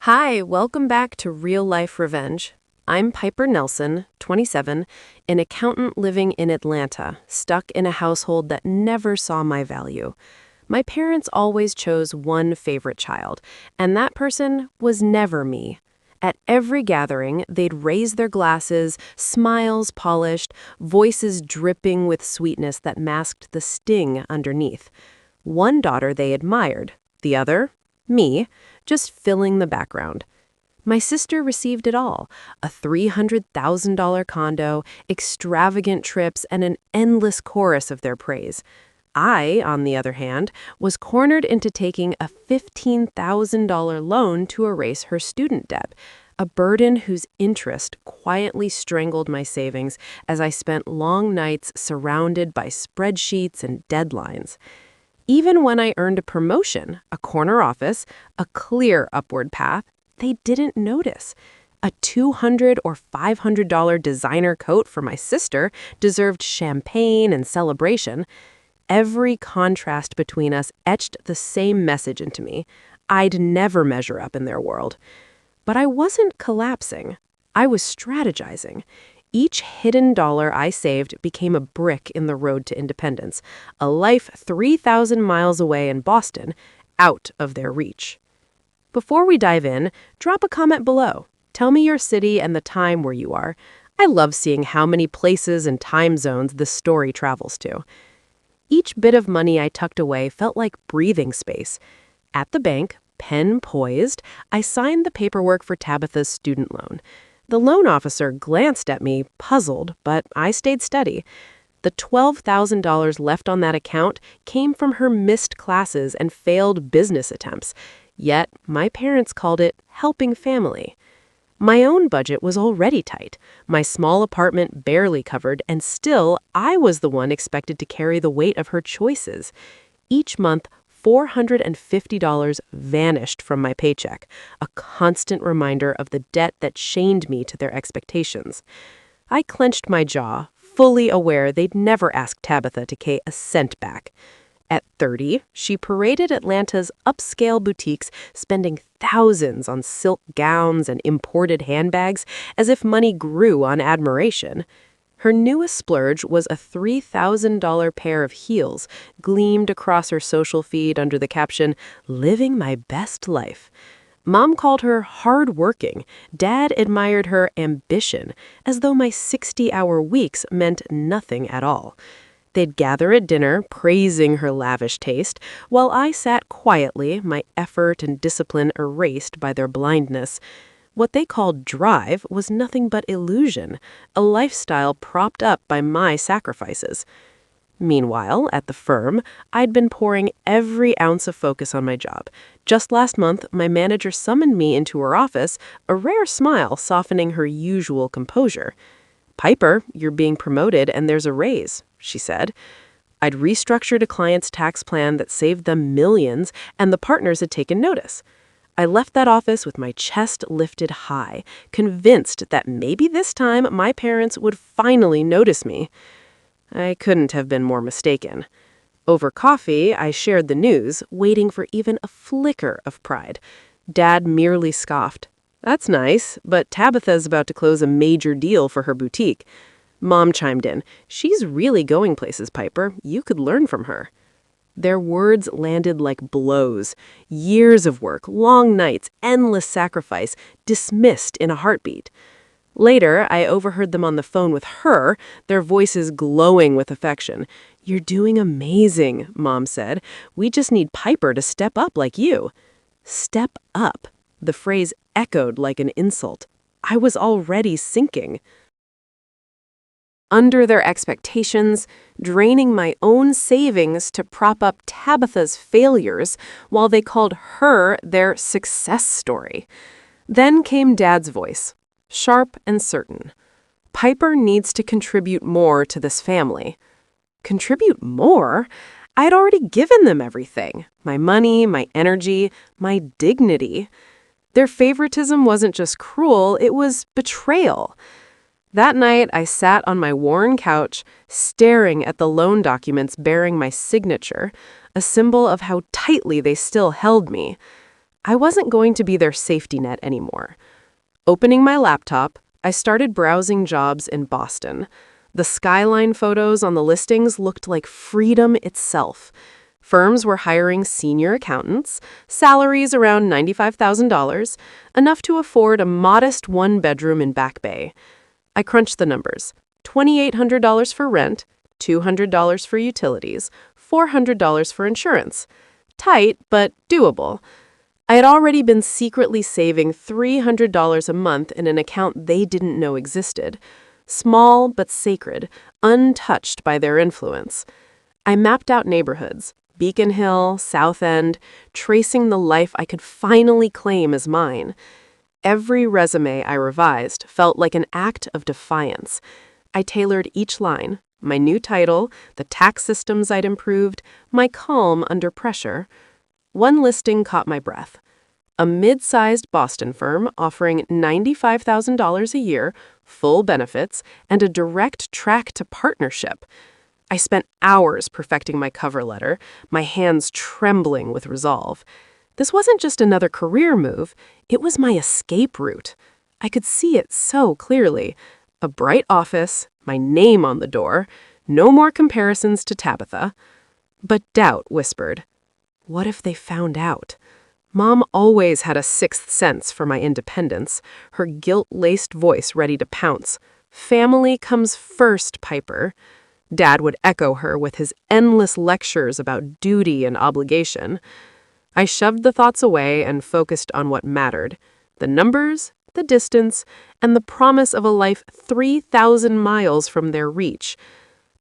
Hi, welcome back to Real Life Revenge. I'm Piper Nelson, 27, an accountant living in Atlanta, stuck in a household that never saw my value. My parents always chose one favorite child, and that person was never me. At every gathering, they'd raise their glasses, smiles polished, voices dripping with sweetness that masked the sting underneath. One daughter they admired, the other, me, just filling the background. My sister received it all, a $300,000 condo, extravagant trips, and an endless chorus of their praise. I, on the other hand, was cornered into taking a $15,000 loan to erase her student debt, a burden whose interest quietly strangled my savings as I spent long nights surrounded by spreadsheets and deadlines. Even when I earned a promotion, a corner office, a clear upward path, they didn't notice. A $200 or $500 designer coat for my sister deserved champagne and celebration. Every contrast between us etched the same message into me. I'd never measure up in their world. But I wasn't collapsing. I was strategizing. Each hidden dollar I saved became a brick in the road to independence, a life 3,000 miles away in Boston, out of their reach. Before we dive in, drop a comment below. Tell me your city and the time where you are. I love seeing how many places and time zones this story travels to. Each bit of money I tucked away felt like breathing space. At the bank, pen poised, I signed the paperwork for Tabitha's student loan. The loan officer glanced at me, puzzled, but I stayed steady. The $12,000 left on that account came from her missed classes and failed business attempts. Yet, my parents called it helping family. My own budget was already tight, my small apartment barely covered, and still, I was the one expected to carry the weight of her choices. Each month, $450 vanished from my paycheck, a constant reminder of the debt that chained me to their expectations. I clenched my jaw, fully aware they'd never ask Tabitha to pay a cent back. At 30, she paraded Atlanta's upscale boutiques, spending thousands on silk gowns and imported handbags as if money grew on admiration. Her newest splurge was a $3,000 pair of heels, gleamed across her social feed under the caption, "Living my best life." Mom called her hard-working. Dad admired her ambition, as though my 60-hour weeks meant nothing at all. They'd gather at dinner, praising her lavish taste, while I sat quietly, my effort and discipline erased by their blindness. What they called drive was nothing but illusion, a lifestyle propped up by my sacrifices. Meanwhile, at the firm, I'd been pouring every ounce of focus on my job. Just last month, my manager summoned me into her office, a rare smile softening her usual composure. "Piper, you're being promoted and there's a raise," she said. I'd restructured a client's tax plan that saved them millions, and the partners had taken notice. I left that office with my chest lifted high, convinced that maybe this time my parents would finally notice me. I couldn't have been more mistaken. Over coffee, I shared the news, waiting for even a flicker of pride. Dad merely scoffed. "That's nice, but Tabitha's about to close a major deal for her boutique." Mom chimed in. "She's really going places, Piper. You could learn from her." Their words landed like blows. Years of work, long nights, endless sacrifice, dismissed in a heartbeat. Later, I overheard them on the phone with her, their voices glowing with affection. "You're doing amazing," Mom said. "We just need Piper to step up like you." Step up. The phrase echoed like an insult. I was already sinking. Under their expectations, draining my own savings to prop up Tabitha's failures while they called her their success story. Then came Dad's voice, sharp and certain. "Piper needs to contribute more to this family." Contribute more? I'd already given them everything. My money, my energy, my dignity. Their favoritism wasn't just cruel, it was betrayal. That night, I sat on my worn couch, staring at the loan documents bearing my signature, a symbol of how tightly they still held me. I wasn't going to be their safety net anymore. Opening my laptop, I started browsing jobs in Boston. The skyline photos on the listings looked like freedom itself. Firms were hiring senior accountants, salaries around $95,000, enough to afford a modest one-bedroom in Back Bay. I crunched the numbers. $2,800 for rent, $200 for utilities, $400 for insurance. Tight, but doable. I had already been secretly saving $300 a month in an account they didn't know existed. Small but sacred, untouched by their influence. I mapped out neighborhoods, Beacon Hill, South End, tracing the life I could finally claim as mine. Every resume I revised felt like an act of defiance. I tailored each line, my new title, the tax systems I'd improved, my calm under pressure. One listing caught my breath. A mid-sized Boston firm offering $95,000 a year, full benefits, and a direct track to partnership. I spent hours perfecting my cover letter, my hands trembling with resolve. This wasn't just another career move, it was my escape route. I could see it so clearly. A bright office, my name on the door, no more comparisons to Tabitha. But doubt whispered, what if they found out? Mom always had a sixth sense for my independence, her guilt-laced voice ready to pounce. Family comes first, Piper. Dad would echo her with his endless lectures about duty and obligation. I shoved the thoughts away and focused on what mattered. The numbers, the distance, and the promise of a life 3,000 miles from their reach.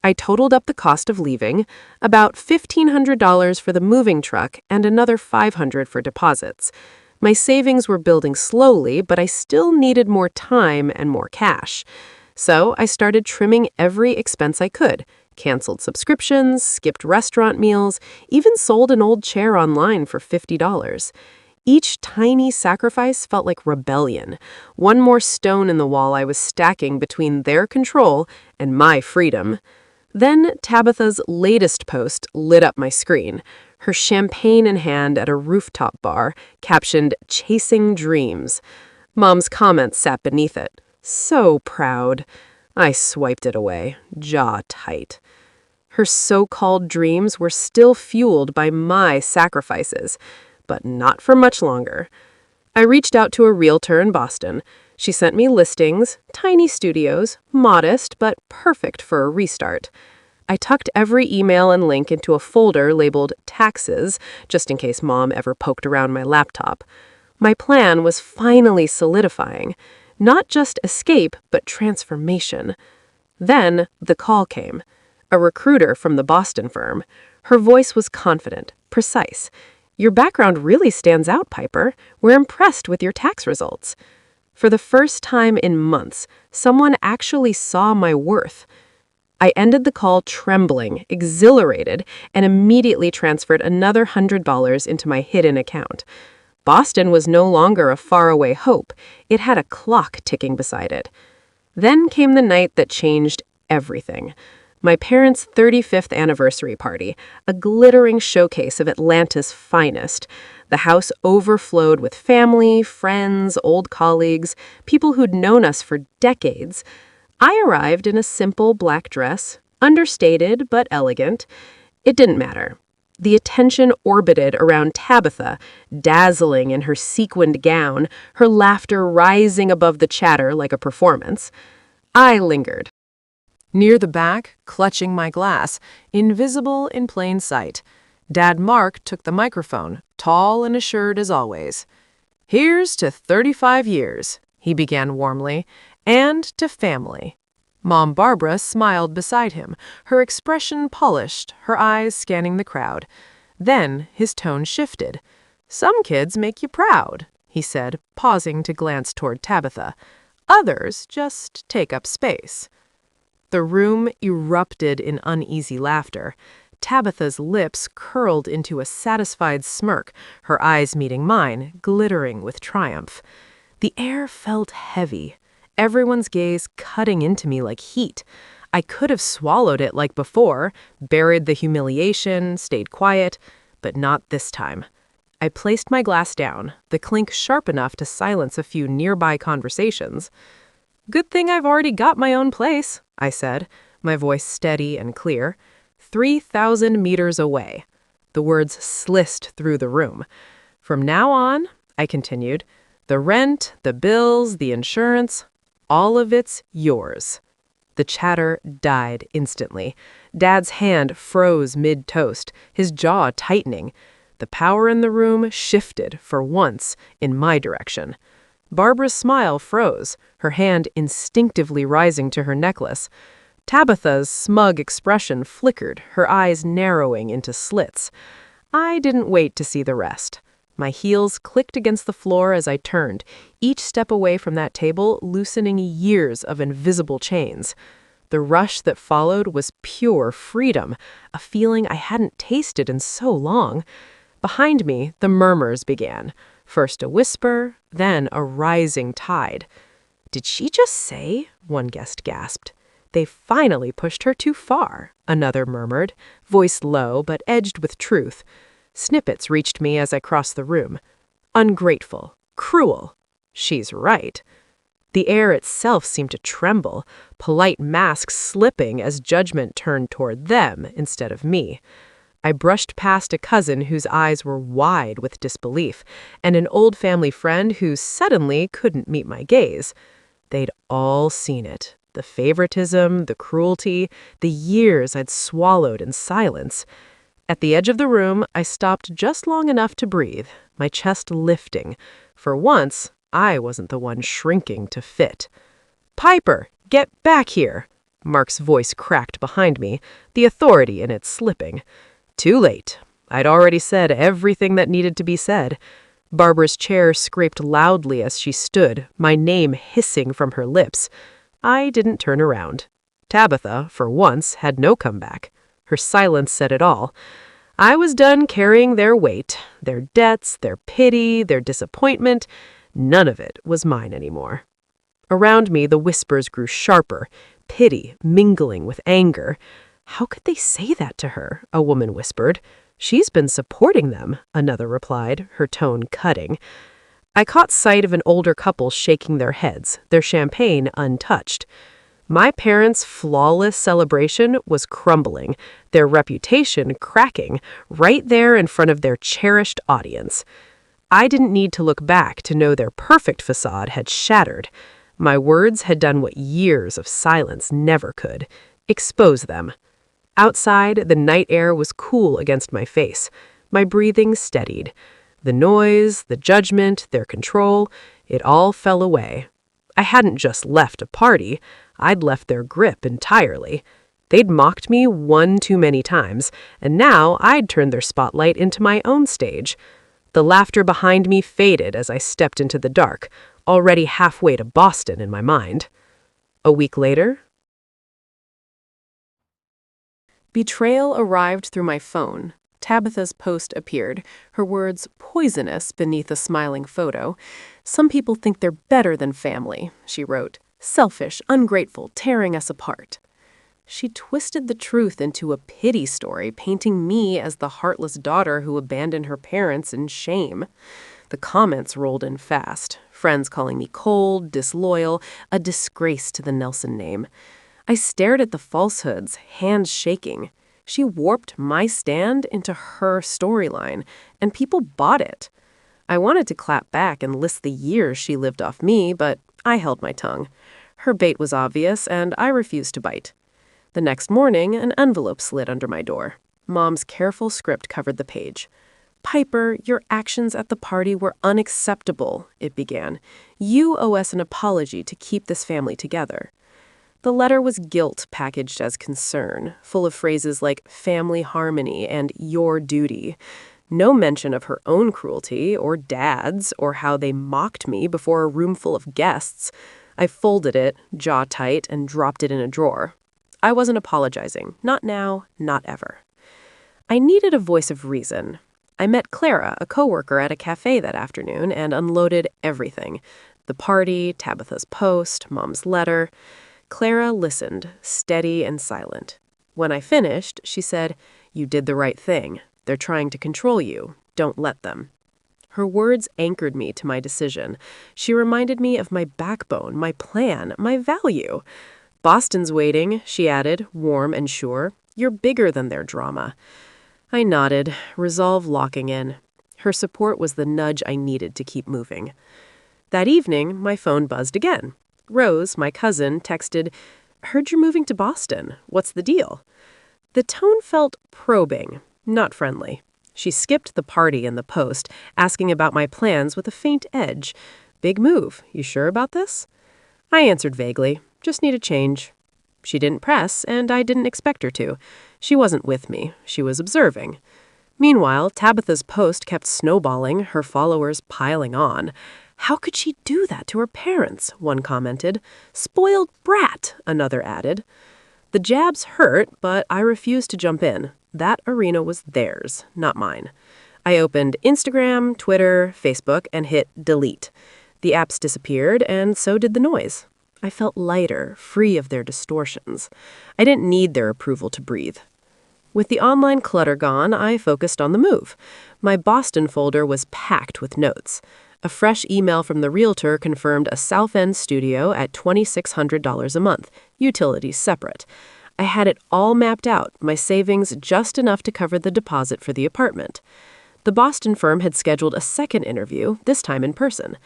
I totaled up the cost of leaving, about $1,500 for the moving truck and another $500 for deposits. My savings were building slowly, but I still needed more time and more cash. So I started trimming every expense I could, canceled subscriptions, skipped restaurant meals, even sold an old chair online for $50. Each tiny sacrifice felt like rebellion, one more stone in the wall I was stacking between their control and my freedom. Then Tabitha's latest post lit up my screen, her champagne in hand at a rooftop bar, captioned, "Chasing Dreams." Mom's comments sat beneath it. So proud. I swiped it away, jaw tight. Her so-called dreams were still fueled by my sacrifices, but not for much longer. I reached out to a realtor in Boston. She sent me listings, tiny studios, modest but perfect for a restart. I tucked every email and link into a folder labeled Taxes, just in case Mom ever poked around my laptop. My plan was finally solidifying. Not just escape, but transformation. Then the call came. A recruiter from the Boston firm. Her voice was confident, precise. "Your background really stands out, Piper. We're impressed with your tax results." For the first time in months, someone actually saw my worth. I ended the call trembling, exhilarated, and immediately transferred another $100 into my hidden account. Boston was no longer a faraway hope. It had a clock ticking beside it. Then came the night that changed everything. My parents' 35th anniversary party, a glittering showcase of Atlanta's finest. The house overflowed with family, friends, old colleagues, people who'd known us for decades. I arrived in a simple black dress, understated but elegant. It didn't matter. The attention orbited around Tabitha, dazzling in her sequined gown, her laughter rising above the chatter like a performance. I lingered. Near the back, clutching my glass, invisible in plain sight, Dad Mark took the microphone, tall and assured as always. "Here's to 35 years," he began warmly, "and to family." Mom Barbara smiled beside him, her expression polished, her eyes scanning the crowd. Then his tone shifted. "Some kids make you proud," he said, pausing to glance toward Tabitha. "Others just take up space." The room erupted in uneasy laughter. Tabitha's lips curled into a satisfied smirk, her eyes meeting mine, glittering with triumph. The air felt heavy. Everyone's gaze cutting into me like heat. I could have swallowed it like before, buried the humiliation, stayed quiet, but not this time. I placed my glass down, the clink sharp enough to silence a few nearby conversations. "Good thing I've already got my own place," I said, my voice steady and clear. 3,000 meters away. The words sliced through the room. "From now on," I continued, "the rent, the bills, the insurance, all of it's yours." The chatter died instantly. Dad's hand froze mid-toast, his jaw tightening. The power in the room shifted, for once, in my direction. Barbara's smile froze, her hand instinctively rising to her necklace. Tabitha's smug expression flickered, her eyes narrowing into slits. I didn't wait to see the rest. My heels clicked against the floor as I turned, each step away from that table loosening years of invisible chains. The rush that followed was pure freedom, a feeling I hadn't tasted in so long. Behind me, the murmurs began. First a whisper, then a rising tide. "Did she just say?" one guest gasped. "They finally pushed her too far," another murmured, voice low but edged with truth. Snippets reached me as I crossed the room. "Ungrateful. Cruel. She's right." The air itself seemed to tremble, polite masks slipping as judgment turned toward them instead of me. I brushed past a cousin whose eyes were wide with disbelief, and an old family friend who suddenly couldn't meet my gaze. They'd all seen it. The favoritism, the cruelty, the years I'd swallowed in silence. At the edge of the room, I stopped just long enough to breathe, my chest lifting. For once, I wasn't the one shrinking to fit. "Piper, get back here!" Mark's voice cracked behind me, the authority in it slipping. Too late. I'd already said everything that needed to be said. Barbara's chair scraped loudly as she stood, my name hissing from her lips. I didn't turn around. Tabitha, for once, had no comeback. Her silence said it all. I was done carrying their weight, their debts, their pity, their disappointment. None of it was mine anymore. Around me, the whispers grew sharper, pity mingling with anger. "How could they say that to her?" a woman whispered. "She's been supporting them," another replied, her tone cutting. I caught sight of an older couple shaking their heads, their champagne untouched. My parents' flawless celebration was crumbling, their reputation cracking, right there in front of their cherished audience. I didn't need to look back to know their perfect facade had shattered. My words had done what years of silence never could: expose them. Outside, the night air was cool against my face. My breathing steadied. The noise, the judgment, their control, it all fell away. I hadn't just left a party, I'd left their grip entirely. They'd mocked me one too many times, and now I'd turned their spotlight into my own stage. The laughter behind me faded as I stepped into the dark, already halfway to Boston in my mind. A week later, betrayal arrived through my phone. Tabitha's post appeared, her words poisonous beneath a smiling photo. "Some people think they're better than family," she wrote. "Selfish, ungrateful, tearing us apart." She twisted the truth into a pity story, painting me as the heartless daughter who abandoned her parents in shame. The comments rolled in fast, friends calling me cold, disloyal, a disgrace to the Nelson name. I stared at the falsehoods, hands shaking. She warped my stand into her storyline, and people bought it. I wanted to clap back and list the years she lived off me, but I held my tongue. Her bait was obvious, and I refused to bite. The next morning, an envelope slid under my door. Mom's careful script covered the page. "Piper, your actions at the party were unacceptable," it began. "You owe us an apology to keep this family together." The letter was guilt packaged as concern, full of phrases like family harmony and your duty. No mention of her own cruelty, or Dad's, or how they mocked me before a room full of guests. I folded it, jaw tight, and dropped it in a drawer. I wasn't apologizing. Not now, not ever. I needed a voice of reason. I met Clara, a coworker, at a cafe that afternoon and unloaded everything. The party, Tabitha's post, Mom's letter. Clara listened, steady and silent. When I finished, she said, "You did the right thing. They're trying to control you. Don't let them." Her words anchored me to my decision. She reminded me of my backbone, my plan, my value. Boston's waiting, she added, warm and sure. You're bigger than their drama. I nodded, resolve locking in. Her support was the nudge I needed to keep moving. That evening, my phone buzzed again. Rose, my cousin, texted, "Heard you're moving to Boston. What's the deal?" The tone felt probing, not friendly. She skipped the party and the post, asking about my plans with a faint edge. "Big move. You sure about this?" I answered vaguely, "Just need a change." She didn't press, and I didn't expect her to. She wasn't with me. She was observing. Meanwhile, Tabitha's post kept snowballing, her followers piling on. "How could she do that to her parents?" one commented. "Spoiled brat," another added. The jabs hurt, but I refused to jump in. That arena was theirs, not mine. I opened Instagram, Twitter, Facebook, and hit delete. The apps disappeared, and so did the noise. I felt lighter, free of their distortions. I didn't need their approval to breathe. With the online clutter gone, I focused on the move. My Boston folder was packed with notes. A fresh email from the realtor confirmed a South End studio at $2,600 a month, utilities separate. I had it all mapped out, my savings just enough to cover the deposit for the apartment. The Boston firm had scheduled a second interview, this time in person.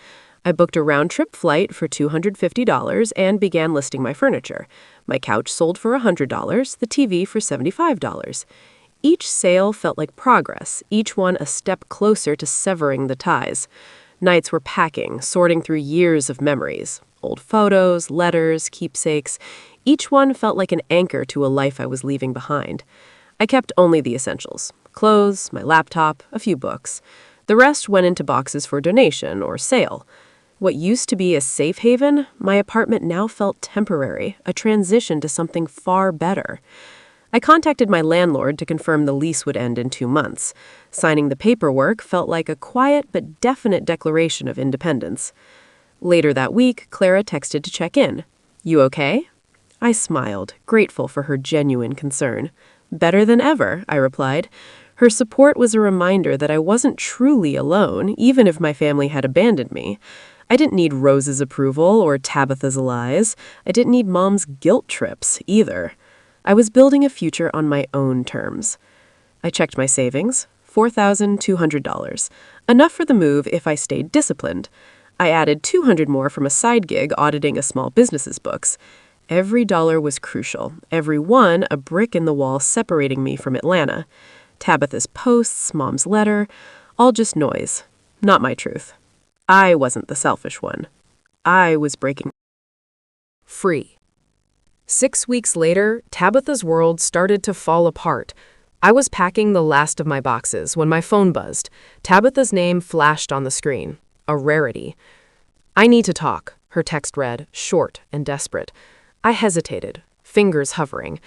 I booked a round-trip flight for $250 and began listing my furniture. My couch sold for $100, the TV for $75. Each sale felt like progress, each one a step closer to severing the ties. Nights were packing, sorting through years of memories. Old photos, letters, keepsakes. Each one felt like an anchor to a life I was leaving behind. I kept only the essentials. Clothes, my laptop, a few books. The rest went into boxes for donation or sale. What used to be a safe haven, my apartment now felt temporary, a transition to something far better. I contacted my landlord to confirm the lease would end in 2 months. Signing the paperwork felt like a quiet but definite declaration of independence. Later that week, Clara texted to check in. "You okay?" I smiled, grateful for her genuine concern. "Better than ever," I replied. Her support was a reminder that I wasn't truly alone, even if my family had abandoned me. I didn't need Rose's approval or Tabitha's lies. I didn't need Mom's guilt trips, either. I was building a future on my own terms. I checked my savings, $4,200. Enough for the move if I stayed disciplined. I added $200 more from a side gig auditing a small business's books. Every dollar was crucial, every one a brick in the wall separating me from Atlanta. Tabitha's posts, Mom's letter, all just noise, not my truth. I wasn't the selfish one. I was breaking free. 6 weeks later, Tabitha's world started to fall apart. I was packing the last of my boxes when my phone buzzed. Tabitha's name flashed on the screen. A rarity. "I need to talk," her text read, short and desperate. I hesitated, fingers hovering.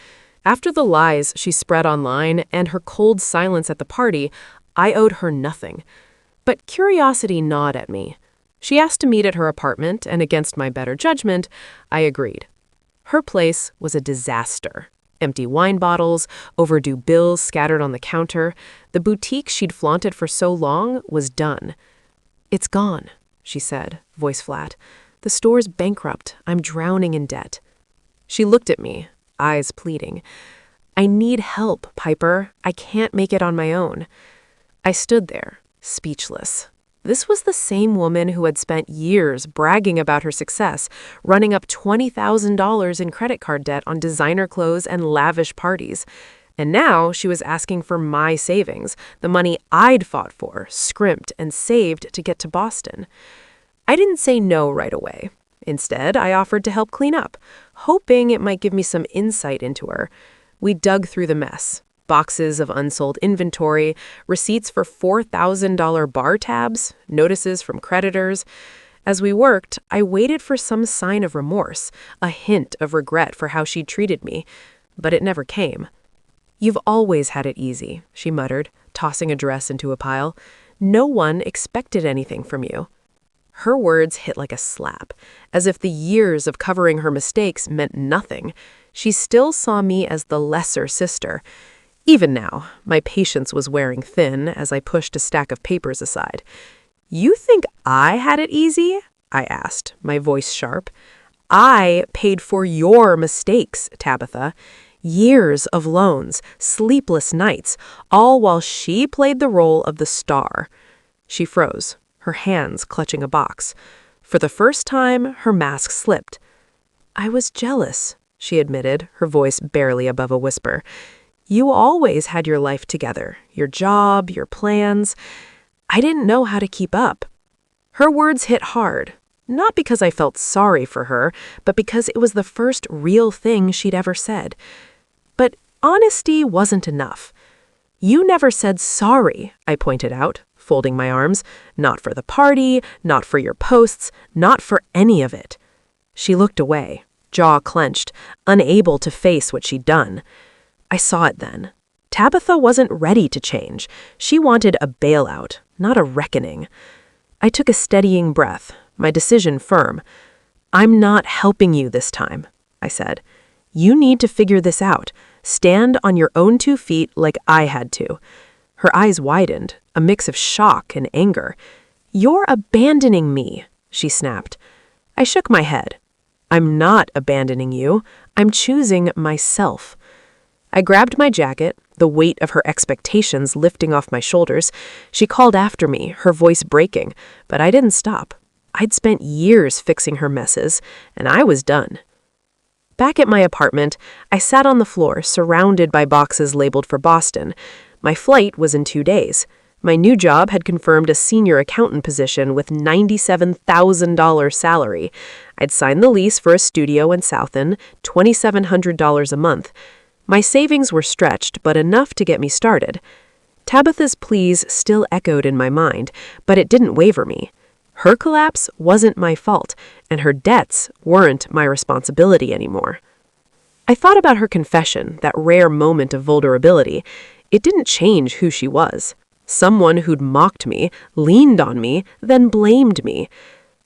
After the lies she spread online and her cold silence at the party, I owed her nothing. But curiosity gnawed at me. She asked to meet at her apartment, and against my better judgment, I agreed. Her place was a disaster. Empty wine bottles, overdue bills scattered on the counter. The boutique she'd flaunted for so long was done. "It's gone," she said, voice flat. "The store's bankrupt. I'm drowning in debt." She looked at me, eyes pleading. "I need help, Piper. I can't make it on my own." I stood there, speechless. This was the same woman who had spent years bragging about her success, running up $20,000 in credit card debt on designer clothes and lavish parties. And now she was asking for my savings, the money I'd fought for, scrimped, and saved to get to Boston. I didn't say no right away. Instead, I offered to help clean up, hoping it might give me some insight into her. We dug through the mess. Boxes of unsold inventory, receipts for $4,000 bar tabs, notices from creditors. As we worked, I waited for some sign of remorse, a hint of regret for how she'd treated me, but it never came. "You've always had it easy," she muttered, tossing a dress into a pile. "No one expected anything from you." Her words hit like a slap, as if the years of covering her mistakes meant nothing. She still saw me as the lesser sister. Even now, my patience was wearing thin as I pushed a stack of papers aside. You think I had it easy? I asked, my voice sharp. I paid for your mistakes, Tabitha. Years of loans, sleepless nights, all while she played the role of the star. She froze, her hands clutching a box. For the first time, her mask slipped. I was jealous, she admitted, her voice barely above a whisper. You always had your life together, your job, your plans. I didn't know how to keep up. Her words hit hard, not because I felt sorry for her, but because it was the first real thing she'd ever said. But honesty wasn't enough. You never said sorry, I pointed out, folding my arms. Not for the party, not for your posts, not for any of it. She looked away, jaw clenched, unable to face what she'd done. I saw it then. Tabitha wasn't ready to change. She wanted a bailout, not a reckoning. I took a steadying breath, my decision firm. I'm not helping you this time, I said. You need to figure this out. Stand on your own 2 feet like I had to. Her eyes widened, a mix of shock and anger. You're abandoning me, she snapped. I shook my head. I'm not abandoning you. I'm choosing myself. I grabbed my jacket, the weight of her expectations lifting off my shoulders. She called after me, her voice breaking, but I didn't stop. I'd spent years fixing her messes, and I was done. Back at my apartment, I sat on the floor, surrounded by boxes labeled for Boston. My flight was in 2 days. My new job had confirmed a senior accountant position with $97,000 salary. I'd signed the lease for a studio in Southen, $2,700 a month. My savings were stretched, but enough to get me started. Tabitha's pleas still echoed in my mind, but it didn't waver me. Her collapse wasn't my fault, and her debts weren't my responsibility anymore. I thought about her confession, that rare moment of vulnerability. It didn't change who she was. Someone who'd mocked me, leaned on me, then blamed me.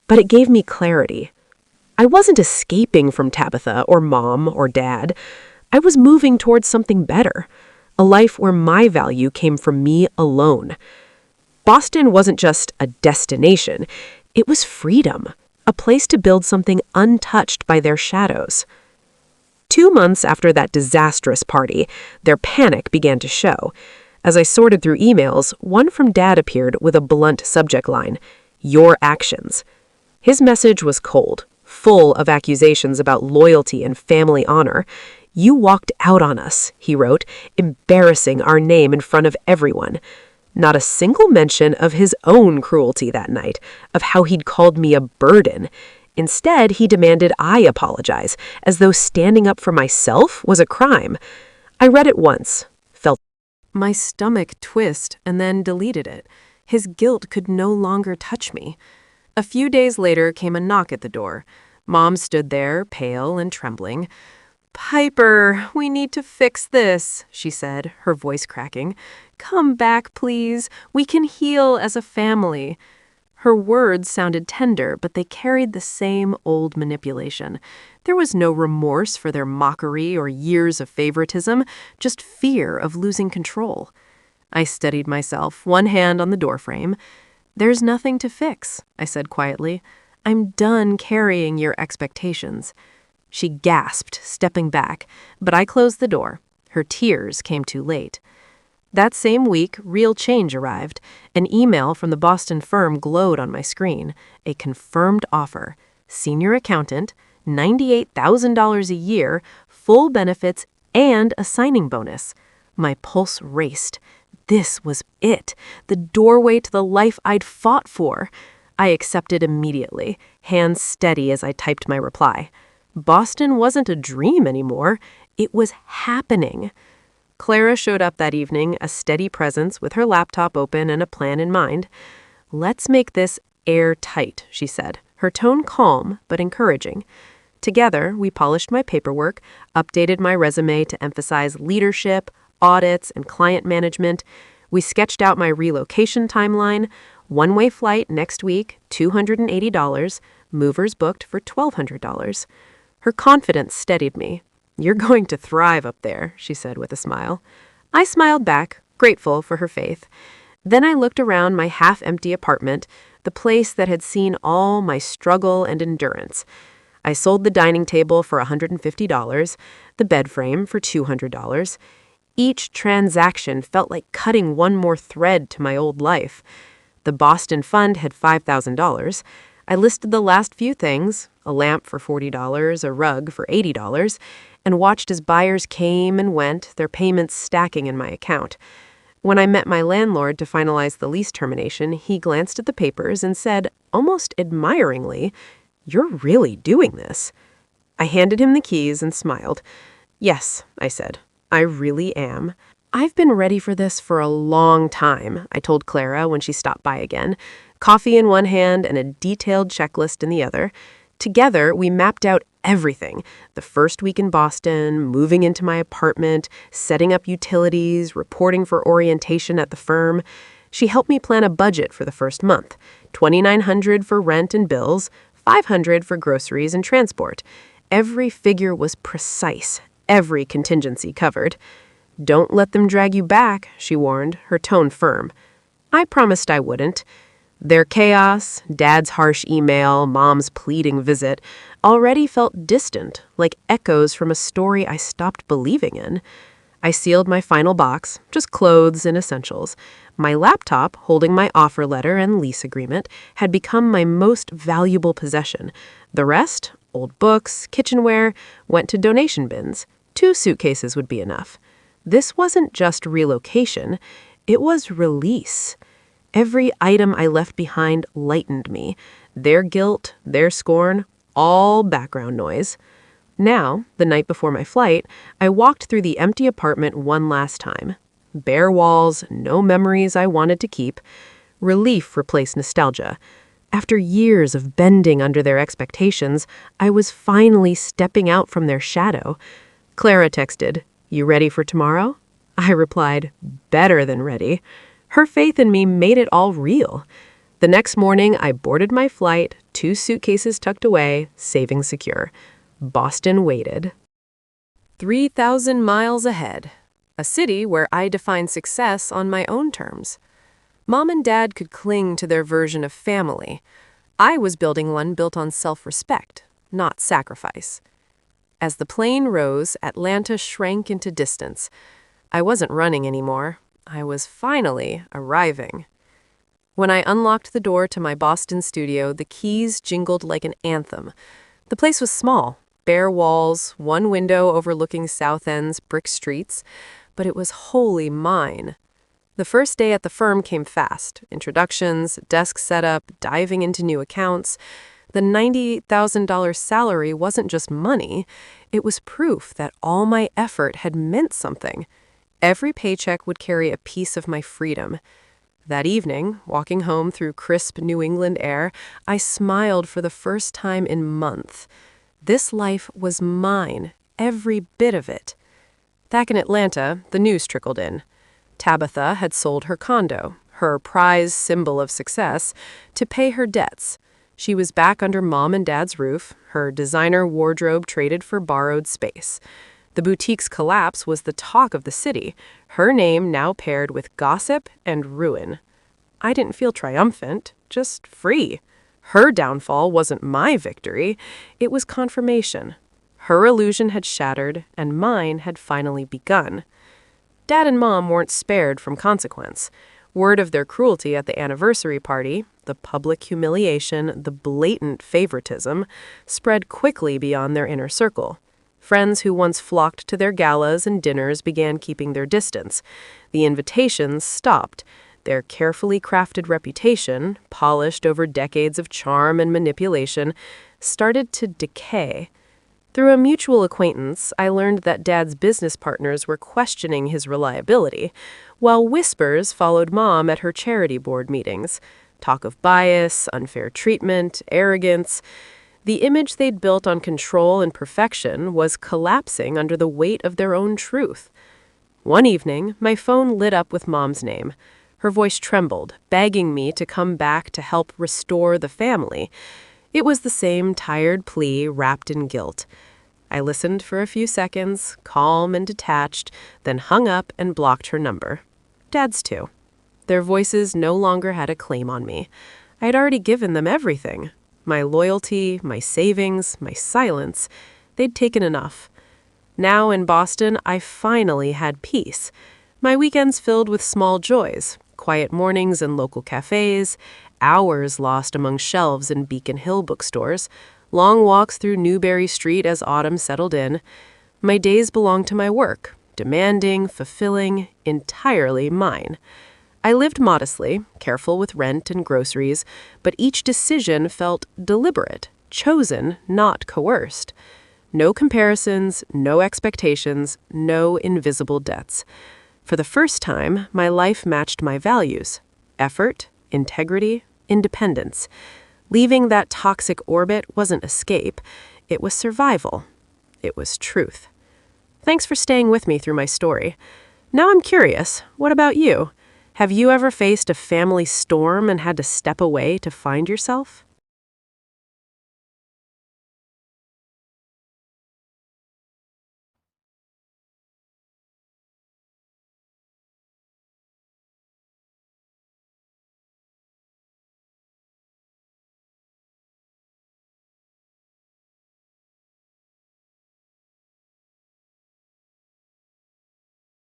But it gave me clarity. I wasn't escaping from Tabitha or Mom or Dad. I was moving towards something better, a life where my value came from me alone. Boston wasn't just a destination, it was freedom, a place to build something untouched by their shadows. 2 months after that disastrous party, their panic began to show. As I sorted through emails, one from Dad appeared with a blunt subject line, "Your actions." His message was cold, full of accusations about loyalty and family honor. "You walked out on us," he wrote, embarrassing our name in front of everyone. Not a single mention of his own cruelty that night, of how he'd called me a burden. Instead, he demanded I apologize, as though standing up for myself was a crime. I read it once, felt my stomach twist, and then deleted it. His guilt could no longer touch me. A few days later came a knock at the door. Mom stood there, pale and trembling. "Piper, we need to fix this," she said, her voice cracking. "Come back, please. We can heal as a family." Her words sounded tender, but they carried the same old manipulation. There was no remorse for their mockery or years of favoritism, just fear of losing control. I steadied myself, one hand on the doorframe. "There's nothing to fix," I said quietly. "I'm done carrying your expectations." She gasped, stepping back, but I closed the door. Her tears came too late. That same week, real change arrived. An email from the Boston firm glowed on my screen. A confirmed offer. Senior accountant, $98,000 a year, full benefits, and a signing bonus. My pulse raced. This was it, the doorway to the life I'd fought for. I accepted immediately, hands steady as I typed my reply. Boston wasn't a dream anymore. It was happening. Clara showed up that evening, a steady presence with her laptop open and a plan in mind. "Let's make this airtight," she said, her tone calm but encouraging. Together, we polished my paperwork, updated my resume to emphasize leadership, audits, and client management. We sketched out my relocation timeline, one-way flight next week, $280, movers booked for $1,200. Her confidence steadied me. "You're going to thrive up there," she said with a smile. I smiled back, grateful for her faith. Then I looked around my half-empty apartment. the place that had seen all my struggle and endurance. I sold the dining table for $150, the bed frame for $200. Each transaction felt like cutting one more thread to my old life. The Boston fund had $5,000. I listed the last few things, a lamp for $40, a rug for $80, and watched as buyers came and went, their payments stacking in my account. When I met my landlord to finalize the lease termination, he glanced at the papers and said, almost admiringly, "You're really doing this." I handed him the keys and smiled. "Yes," I said, "I really am." "I've been ready for this for a long time," I told Clara when she stopped by again, coffee in one hand and a detailed checklist in the other. Together, we mapped out everything. The first week in Boston, moving into my apartment, setting up utilities, reporting for orientation at the firm. She helped me plan a budget for the first month, $2,900 for rent and bills, $500 for groceries and transport. Every figure was precise, every contingency covered. "Don't let them drag you back," she warned, her tone firm. I promised I wouldn't. Their chaos, Dad's harsh email, Mom's pleading visit, already felt distant, like echoes from a story I stopped believing in. I sealed my final box, just clothes and essentials. My laptop, holding my offer letter and lease agreement, had become my most valuable possession. The rest, old books, kitchenware, went to donation bins. 2 suitcases would be enough. This wasn't just relocation, it was release. Every item I left behind lightened me. Their guilt, their scorn, all background noise. Now, the night before my flight, I walked through the empty apartment one last time. Bare walls, no memories I wanted to keep. Relief replaced nostalgia. After years of bending under their expectations, I was finally stepping out from their shadow. Clara texted, "You ready for tomorrow?" I replied, "Better than ready." Her faith in me made it all real. The next morning, I boarded my flight, 2 suitcases tucked away, savings secure. Boston waited. 3,000 miles ahead. A city where I defined success on my own terms. Mom and Dad could cling to their version of family. I was building one built on self-respect, not sacrifice. As the plane rose, Atlanta shrank into distance. I wasn't running anymore. I was finally arriving. When I unlocked the door to my Boston studio, the keys jingled like an anthem. The place was small, bare walls, one window overlooking South End's brick streets, but it was wholly mine. The first day at the firm came fast. Introductions, desk setup, diving into new accounts. The $98,000 salary wasn't just money. It was proof that all my effort had meant something. Every paycheck would carry a piece of my freedom. That evening, walking home through crisp New England air, I smiled for the first time in months. This life was mine, every bit of it. Back in Atlanta, the news trickled in. Tabitha had sold her condo, her prize symbol of success, to pay her debts. She was back under Mom and Dad's roof, her designer wardrobe traded for borrowed space. The boutique's collapse was the talk of the city, her name now paired with gossip and ruin. I didn't feel triumphant, just free. Her downfall wasn't my victory, it was confirmation. Her illusion had shattered, and mine had finally begun. Dad and Mom weren't spared from consequence. Word of their cruelty at the anniversary party, the public humiliation, the blatant favoritism, spread quickly beyond their inner circle. Friends who once flocked to their galas and dinners began keeping their distance. The invitations stopped. Their carefully crafted reputation, polished over decades of charm and manipulation, started to decay. Through a mutual acquaintance, I learned that Dad's business partners were questioning his reliability, while whispers followed Mom at her charity board meetings. Talk of bias, unfair treatment, arrogance. The image they'd built on control and perfection was collapsing under the weight of their own truth. One evening, my phone lit up with Mom's name. Her voice trembled, begging me to come back to help restore the family. It was the same tired plea wrapped in guilt. I listened for a few seconds, calm and detached, then hung up and blocked her number. Dad's too. Their voices no longer had a claim on me. I had already given them everything. My loyalty, my savings, my silence. They'd taken enough. Now in Boston, I finally had peace. My weekends filled with small joys, quiet mornings in local cafes, hours lost among shelves in Beacon Hill bookstores, long walks through Newberry Street as autumn settled in. My days belonged to my work, demanding, fulfilling, entirely mine. I lived modestly, careful with rent and groceries, but each decision felt deliberate, chosen, not coerced. No comparisons, no expectations, no invisible debts. For the first time, my life matched my values: effort, integrity, independence. Leaving that toxic orbit wasn't escape, it was survival. It was truth. Thanks for staying with me through my story. Now I'm curious, what about you? Have you ever faced a family storm and had to step away to find yourself?